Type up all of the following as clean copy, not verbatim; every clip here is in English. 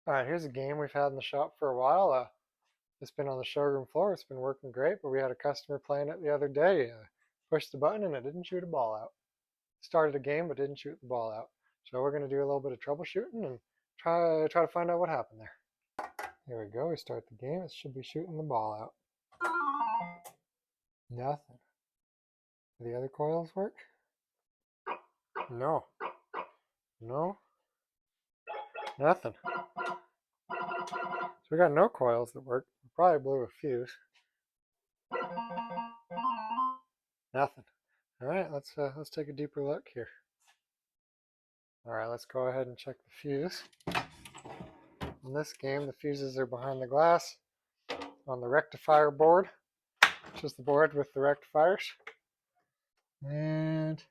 Alright, here's a game we've had in the shop for a while. It's been on the showroom floor. It's been working great, but we had a customer playing it the other day. Pushed the button and it didn't shoot a ball out. Started a game but didn't shoot the ball out. So we're going to do a little bit of troubleshooting and try to find out what happened there. Here we go. We start the game. It should be shooting the ball out. Nothing. Do the other coils work? No. No. Nothing. So we got no coils that work. We probably blew a fuse. Nothing. All right, let's take a deeper look here. All right, let's go ahead and check the fuse. In this game, the fuses are behind the glass on the rectifier board, which is the board with the rectifiers. And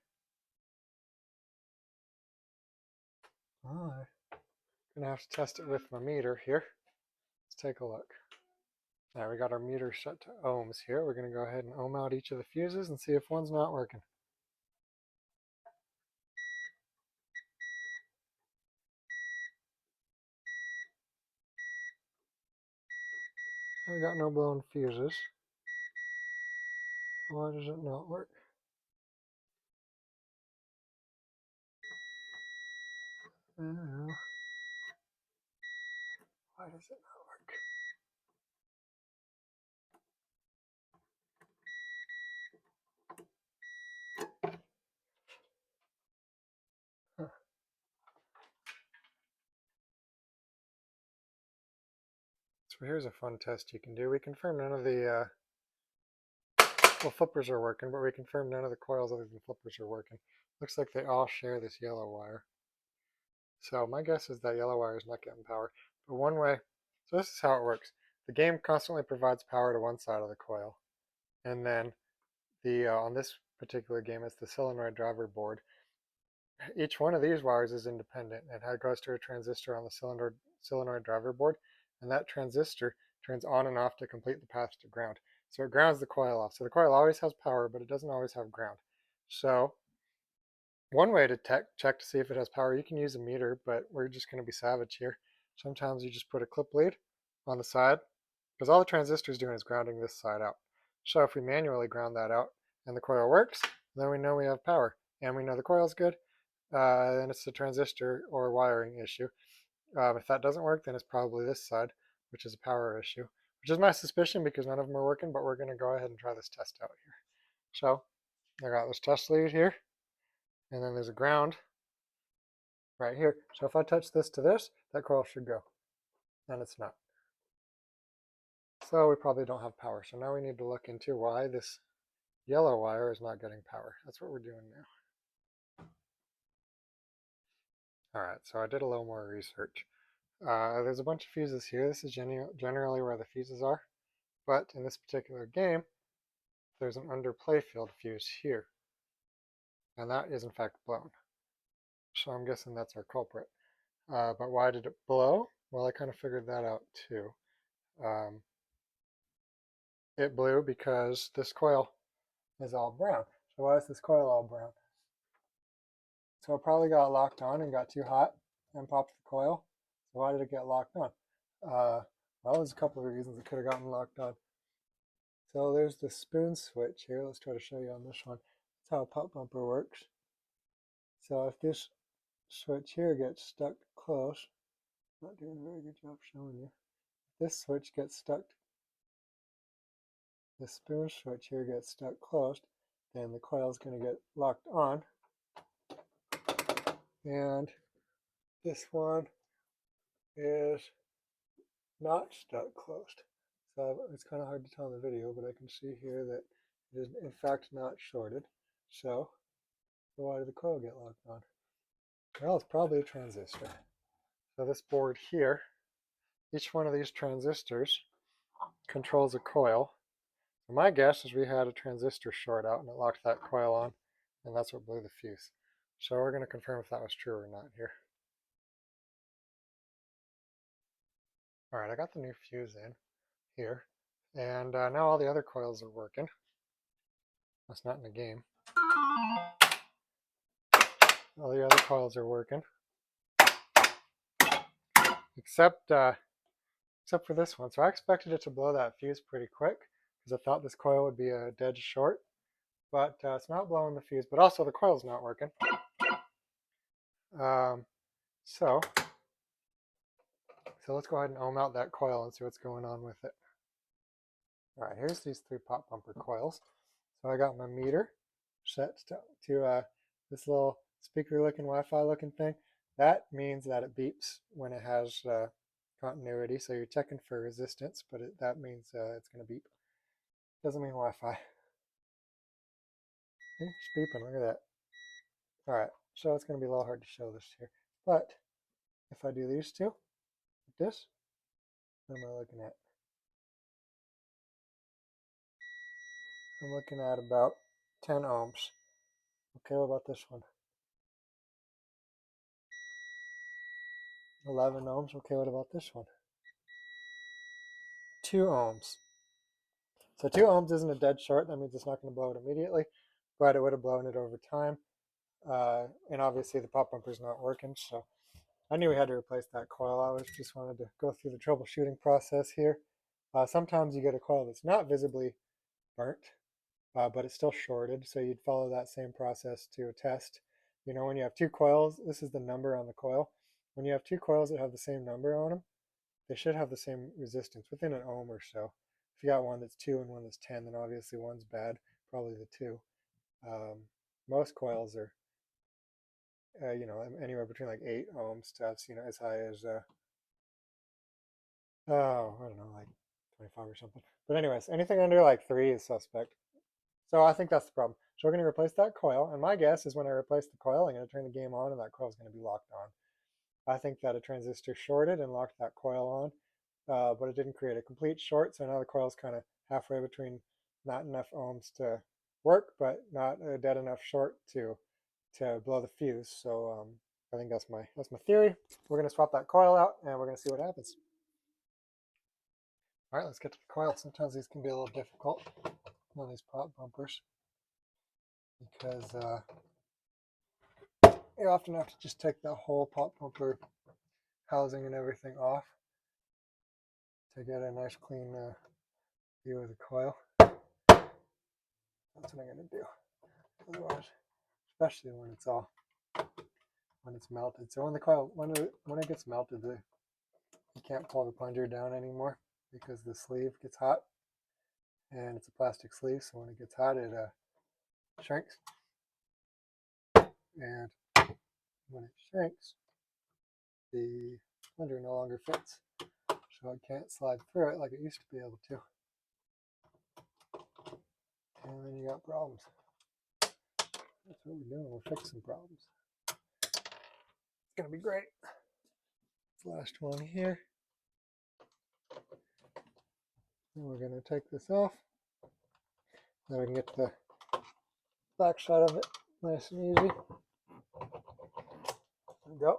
I'm gonna have to test it with my meter here. Let's take a look. All right, we got our meter set to ohms here. We're gonna go ahead and ohm out each of the fuses and see if one's not working. I got no blown fuses. Why does it not work? I don't know. Why does it not work? Huh. So here's a fun test you can do. We confirm none of the flippers are working, but we confirm none of the coils other than flippers are working. Looks like they all share this yellow wire. So my guess is that yellow wire is not getting power. But one way, so this is how it works. The game constantly provides power to one side of the coil. And then on this particular game, it's the solenoid driver board. Each one of these wires is independent and it goes to a transistor on the solenoid driver board. And that transistor turns on and off to complete the path to ground. So it grounds the coil off. So the coil always has power, but it doesn't always have ground. So one way to check to see if it has power, you can use a meter, but we're just going to be savage here. Sometimes you just put a clip lead on the side, because all the transistor is doing is grounding this side out. So if we manually ground that out and the coil works, then we know we have power, and we know the coil's good, then it's the transistor or wiring issue. If that doesn't work, then it's probably this side, which is a power issue, which is my suspicion because none of them are working, but we're going to go ahead and try this test out here. So I got this test lead here, and then there's a ground right here. So if I touch this to this, that coil should go, and it's not. So we probably don't have power. So now we need to look into why this yellow wire is not getting power. That's what we're doing now. All right, so I did a little more research. There's a bunch of fuses here. This is generally where the fuses are. But in this particular game, there's an under playfield fuse here. And that is in fact blown. So I'm guessing that's our culprit. But why did it blow? Well, I kind of figured that out too. It blew because this coil is all brown. So why is this coil all brown? So it probably got locked on and got too hot and popped the coil. So why did it get locked on? Well, there's a couple of reasons it could have gotten locked on. So there's the spoon switch here. Let's try to show you on this one. That's how a pop bumper works. So if this switch here gets stuck close, not doing a very good job showing you. If this switch gets stuck, the spoon switch here gets stuck closed, then the coil is going to get locked on. And this one is not stuck closed. So it's kind of hard to tell in the video, but I can see here that it is in fact not shorted. So why did the coil get locked on? Well, it's probably a transistor. So this board here, each one of these transistors controls a coil. So my guess is we had a transistor short out and it locked that coil on, and that's what blew the fuse. So we're going to confirm if that was true or not here. All right, I got the new fuse in here, and now all the other coils are working. That's not in the game. All the other coils are working. except for this one. So I expected it to blow that fuse pretty quick because I thought this coil would be a dead short, but it's not blowing the fuse, but also the coil's not working. Um, so let's go ahead and ohm out that coil and see what's going on with it. All right, here's these 3 pop bumper coils. So I got my meter set to this little speaker-looking, Wi-Fi-looking thing. That means that it beeps when it has continuity. So you're checking for resistance, but that means it's going to beep. Doesn't mean Wi-Fi. It's beeping. Look at that. All right, so it's going to be a little hard to show this here. But if I do these two, like this, what am I looking at? I'm looking at about 10 ohms. Okay, what about this one? 11 ohms. Okay, what about this one? 2 ohms. So 2 ohms isn't a dead short. That means it's not going to blow it immediately, but it would have blown it over time. And obviously the pop bumper's not working, so I knew we had to replace that coil. I just wanted to go through the troubleshooting process here. Sometimes you get a coil that's not visibly burnt, but it's still shorted, so you'd follow that same process to a test. You know, when you have 2 coils, this is the number on the coil. When you have 2 coils that have the same number on them, they should have the same resistance within an ohm or so. If you got one that's 2 and one that's 10, then obviously one's bad, probably the 2. Most coils are, anywhere between like 8 ohms to, as high as, I don't know, like 25 or something. But anyways, anything under like 3 is suspect. So I think that's the problem. So we're going to replace that coil. And my guess is when I replace the coil, I'm going to turn the game on and that coil is going to be locked on. I think that a transistor shorted and locked that coil on, but it didn't create a complete short. So now the coil is kind of halfway between not enough ohms to work, but not a dead enough short to blow the fuse. So I think that's my theory. We're going to swap that coil out and we're going to see what happens. All right, let's get to the coil. Sometimes these can be a little difficult on these pop bumpers because you often have to just take the whole pop bumper housing and everything off to get a nice clean view of the coil. That's what I'm going to do. Otherwise, especially when it's melted. So when the coil, when it gets melted, you can't pull the plunger down anymore because the sleeve gets hot, and it's a plastic sleeve. So when it gets hot, it shrinks, and when it shrinks, the plunger no longer fits, so it can't slide through it like it used to be able to. And then you got problems. That's what we're doing. We're fixing problems. It's gonna be great. Last one here. And we're gonna take this off. Now we can get the back side of it nice and easy. There we go.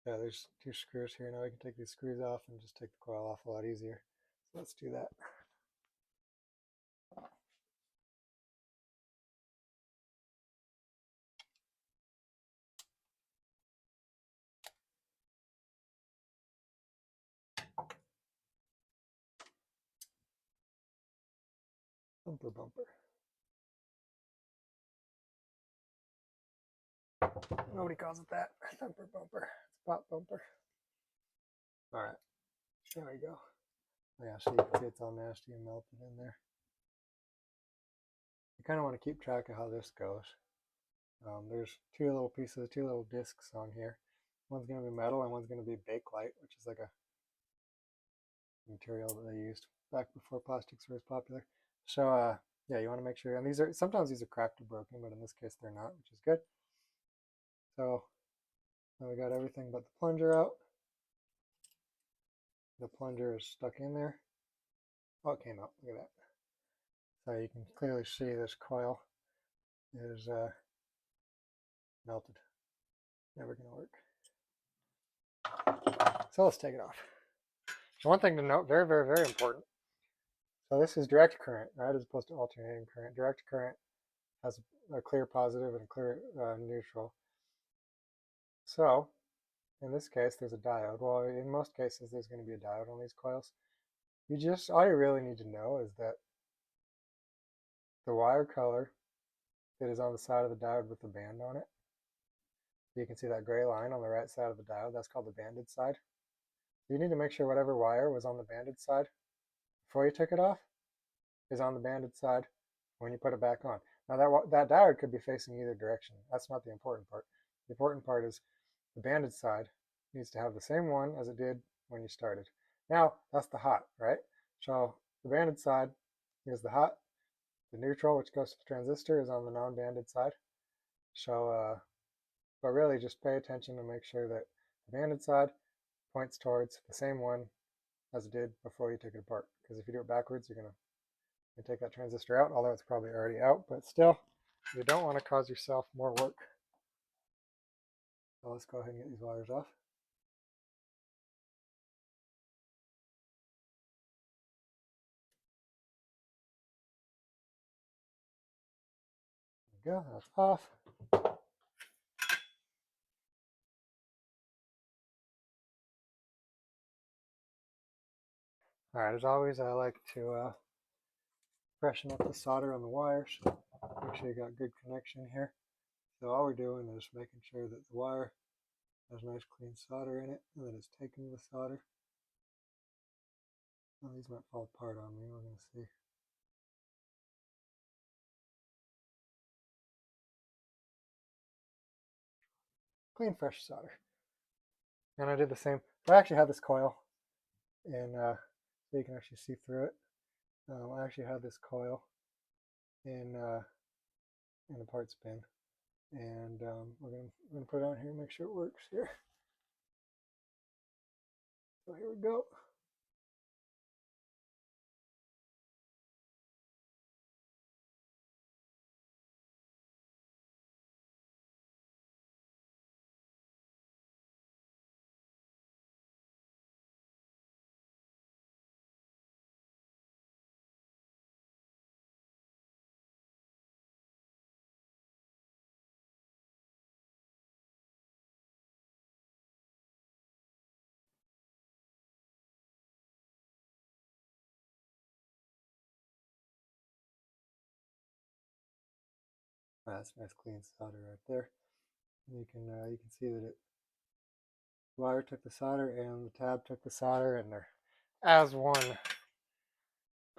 Yeah, there's 2 screws here. Now we can take these screws off and just take the coil off a lot easier. So let's do that. Bumper bumper. Nobody calls it that. Thumper bumper. It's pop bumper. All right. There we go. Yeah, so you can see it's all nasty and melted in there. You kind of want to keep track of how this goes. There's 2 little pieces, 2 little discs on here. One's going to be metal and one's going to be Bakelite, which is like a material that they used back before plastics were as popular. So yeah, you want to make sure, and sometimes these are cracked or broken, but in this case they're not, which is good. So now we got everything but the plunger out. The plunger is stuck in there. Oh, it came out. Look at that. So you can clearly see this coil is melted. Never going to work. So let's take it off. So one thing to note, very, very, very important. So this is direct current, right, as opposed to alternating current. Direct current has a clear positive and a clear neutral. So in this case, there's a diode. Well, in most cases, there's going to be a diode on these coils. All you really need to know is that the wire color that is on the side of the diode with the band on it, you can see that gray line on the right side of the diode, that's called the banded side. You need to make sure whatever wire was on the banded side before you took it off is on the banded side when you put it back on. Now that diode could be facing either direction. That's not the important part. The important part is the banded side needs to have the same one as it did when you started. Now, that's the hot, right? So the banded side is the hot. The neutral, which goes to the transistor, is on the non-banded side. So, but really just pay attention to make sure that the banded side points towards the same one as it did before you took it apart. Because if you do it backwards, you're going to take that transistor out, although it's probably already out, but still, you don't want to cause yourself more work. So let's go ahead and get these wires off. There we go, that's off. All right, as always, I like to freshen up the solder on the wires. Make sure you got good connection here. So all we're doing is making sure that the wire has nice clean solder in it and that it's taking the solder. Well, these might fall apart on me, we're going to see. Clean, fresh solder. And I did the same. I actually had this coil in, so you can actually see through it. I actually had this coil in a parts bin. And we're gonna put it on here and make sure it works here. So here we go. That's nice clean solder right there. And you can see that the wire took the solder and the tab took the solder, and they're as one,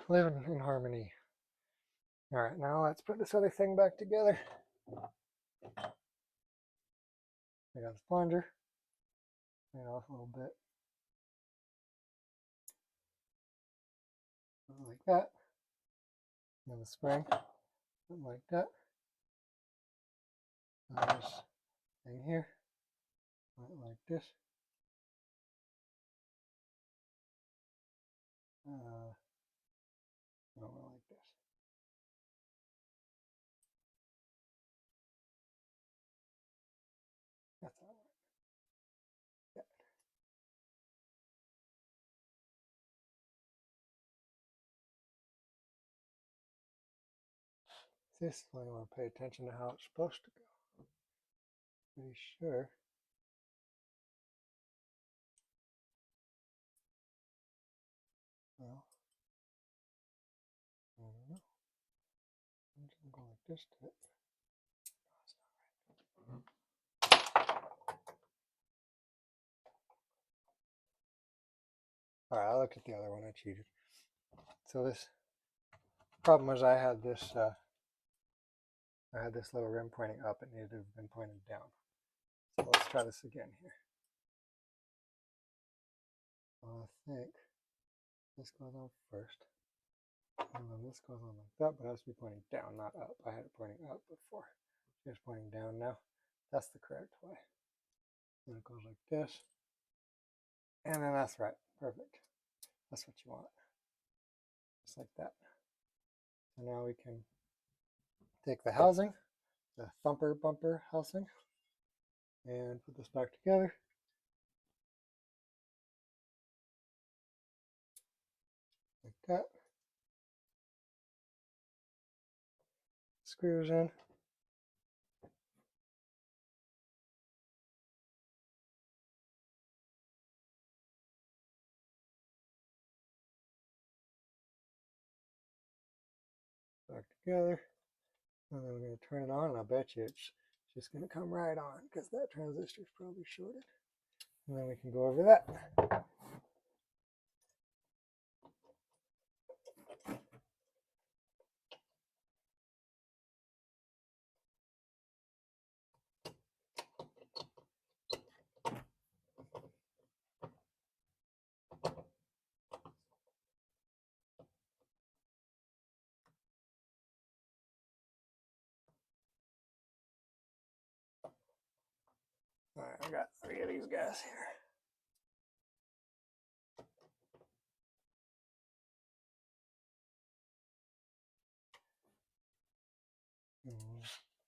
living in harmony. All right, now let's put this other thing back together. I got the plunger. Turn it off a little bit. Something like that. And the spring, something like that. And this thing here, like this. No, like this. That's how it works. Yeah. This one, you want to pay attention to how it's supposed to go. Pretty sure. Well, I don't know. I'm just going to go like this to it. No, that's not right. All right, I looked at the other one. I cheated. So this problem was I had this little rim pointing up. It needed to have been pointed down. So let's try this again here. I think this goes on first. And then this goes on like that, but it has to be pointing down, not up. I had it pointing up before. It's pointing down now. That's the correct way. And it goes like this. And then that's right. Perfect. That's what you want. Just like that. So now we can take the housing, the thumper bumper housing, and put this back together. Like that. Screws in. back together. And then we're going to turn it on, and I bet you it's just going to come right on because that transistor is probably shorted. And then we can go over that. All right, I got 3 of these guys here.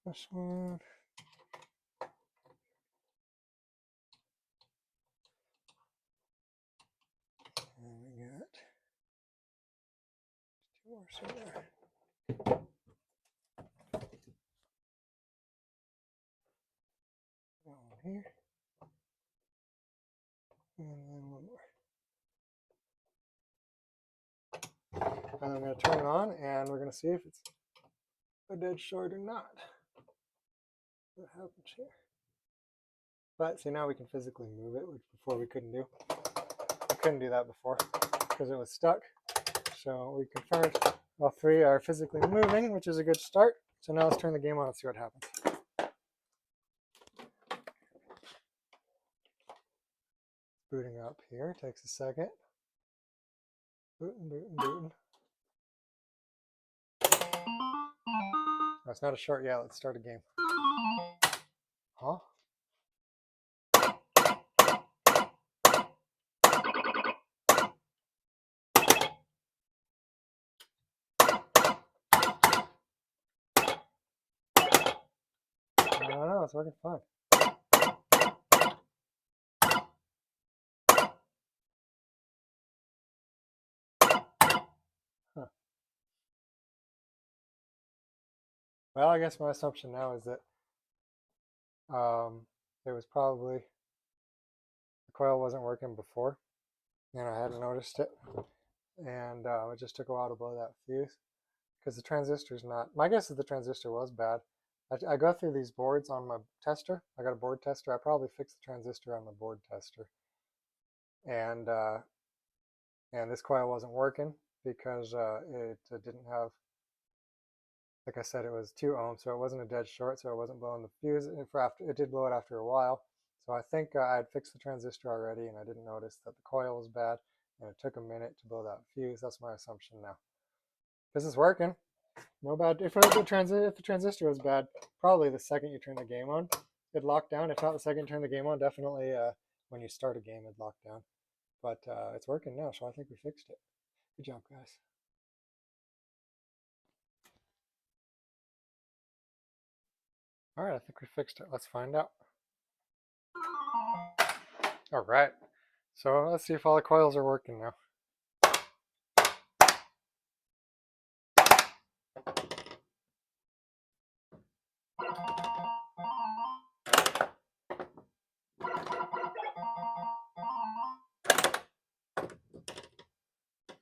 This one. And we got 2 more somewhere. One here. And then one more. And I'm going to turn it on, and we're going to see if it's a dead short or not. What happens here? But see, now we can physically move it, which before we couldn't do. We couldn't do that before because it was stuck. So we confirmed all 3 are physically moving, which is a good start. So now let's turn the game on and see what happens. Booting up here, takes a second. Booting, booting, booting. Oh, it's not a short yet. Let's start a game. Huh? I don't know. It's working fine. Huh. Well, I guess my assumption now is that it was probably the coil wasn't working before, and I hadn't noticed it, and it just took a while to blow that fuse because the transistor's not. My guess is the transistor was bad. I go through these boards on my tester. I got a board tester. I probably fixed the transistor on the board tester, and this coil wasn't working because it didn't have. Like I said, it was 2 ohms, so it wasn't a dead short, so it wasn't blowing the fuse. It did blow it after a while. So I think I had fixed the transistor already, and I didn't notice that the coil was bad, and it took a minute to blow that fuse. That's my assumption now. This is working. No bad. If the transistor was bad, probably the second you turn the game on, it locked down. If not the second you turn the game on, definitely when you start a game, it locked down. But it's working now, so I think we fixed it. Good job, guys. All right, I think we fixed it. Let's find out. All right, so let's see if all the coils are working now.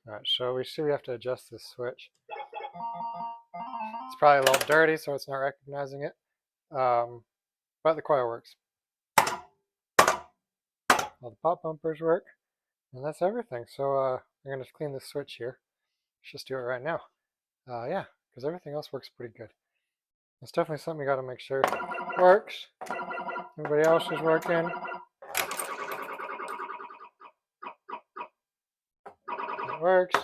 All right, so we see we have to adjust this switch. It's probably a little dirty, so it's not recognizing it, but the coil works. All the pop bumpers work, and that's everything. So we're going to clean this switch here. Let's just do it right now. Yeah, because everything else works pretty good. It's definitely something you got to make sure works. Everybody else is working. It works.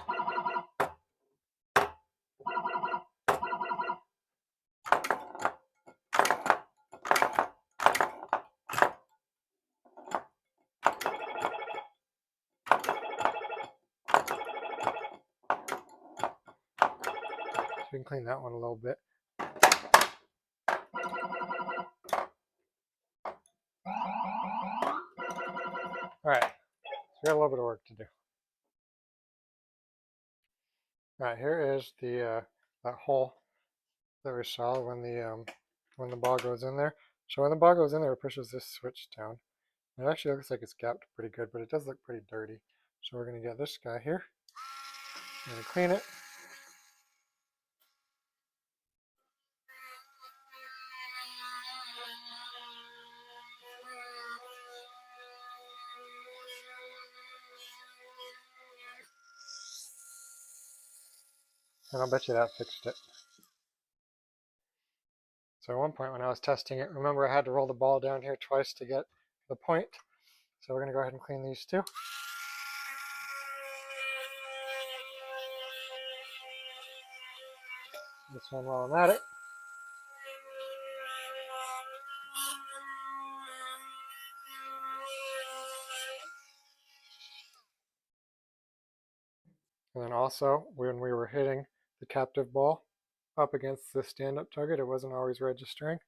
So we can clean that one a little bit. All right, so we got a little bit of work to do. All right, here is the that hole that we saw when the ball goes in there. So when the ball goes in there, it pushes this switch down. It actually looks like it's gapped pretty good, but it does look pretty dirty. So we're going to get this guy here. I'm going to clean it. And I'll bet you that fixed it. So at one point when I was testing it, remember I had to roll the ball down here twice to get the point. So we're going to go ahead and clean these two. This one while I'm at it. And then also, when we were hitting the captive ball up against the stand-up target, it wasn't always registering.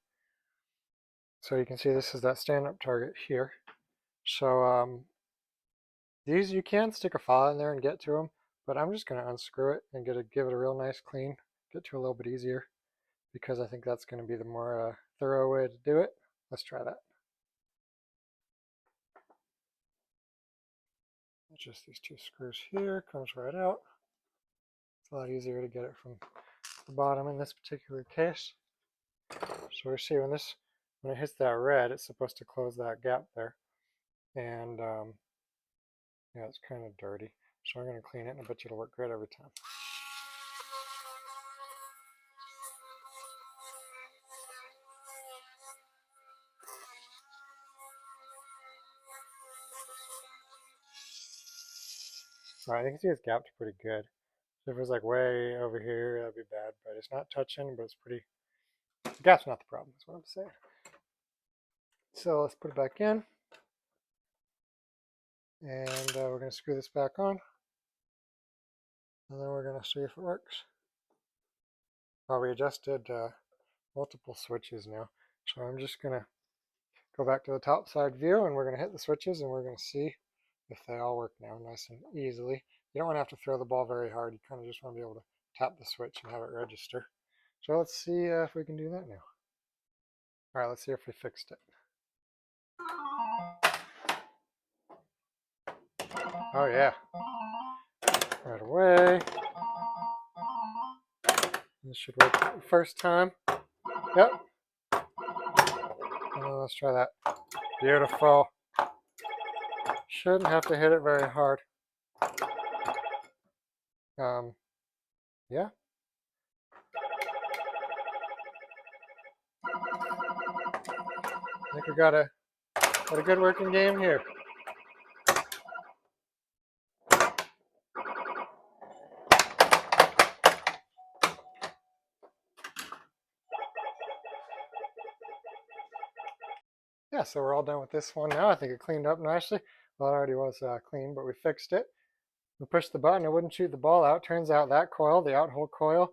So you can see this is that stand-up target here. So these, you can stick a file in there and get to them, but I'm just going to unscrew it and give it a real nice clean, get to a little bit easier, because I think that's going to be the more thorough way to do it. Let's try that. Just these two screws here, comes right out. It's a lot easier to get it from the bottom in this particular case. So we see when it hits that red, it's supposed to close that gap there. And yeah, it's kind of dirty. So I'm going to clean it, and I bet you it'll work great every time. All right, I can see it's gapped pretty good. So if it was like way over here, that'd be bad. But it's not touching, but it's pretty. The gap's not the problem, is what I'm saying. So let's put it back in. And we're going to screw this back on. And then we're going to see if it works. Well, we adjusted multiple switches now. So I'm just going to go back to the top side view, and we're going to hit the switches, and we're going to see if they all work now nice and easily. You don't want to have to throw the ball very hard. You kind of just want to be able to tap the switch and have it register. So let's see if we can do that now. All right, let's see if we fixed it. Oh yeah, right away. This should work the first time. Yep. Let's try that. Beautiful. Shouldn't have to hit it very hard. Yeah. I think we got a good working game here. Yeah, so we're all done with this one now. I think it cleaned up nicely. Well, it already was clean, but we fixed it. We pushed the button, it wouldn't shoot the ball out. Turns out that coil, the out-hole coil,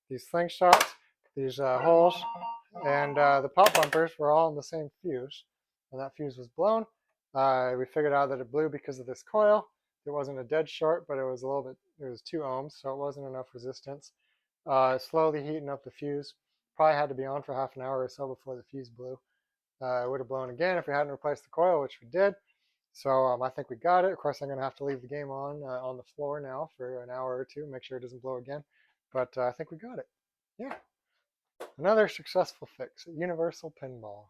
these slingshots, these holes, and the pop bumpers were all in the same fuse. And that fuse was blown. We figured out that it blew because of this coil. It wasn't a dead short, but it was a little bit, it was 2 ohms, so it wasn't enough resistance. Slowly heating up the fuse. Probably had to be on for half an hour or so before the fuse blew. It would have blown again if we hadn't replaced the coil, which we did. So I think we got it. Of course, I'm going to have to leave the game on the floor now for an hour or two, make sure it doesn't blow again. But I think we got it. Yeah. Another successful fix at Universal Pinball.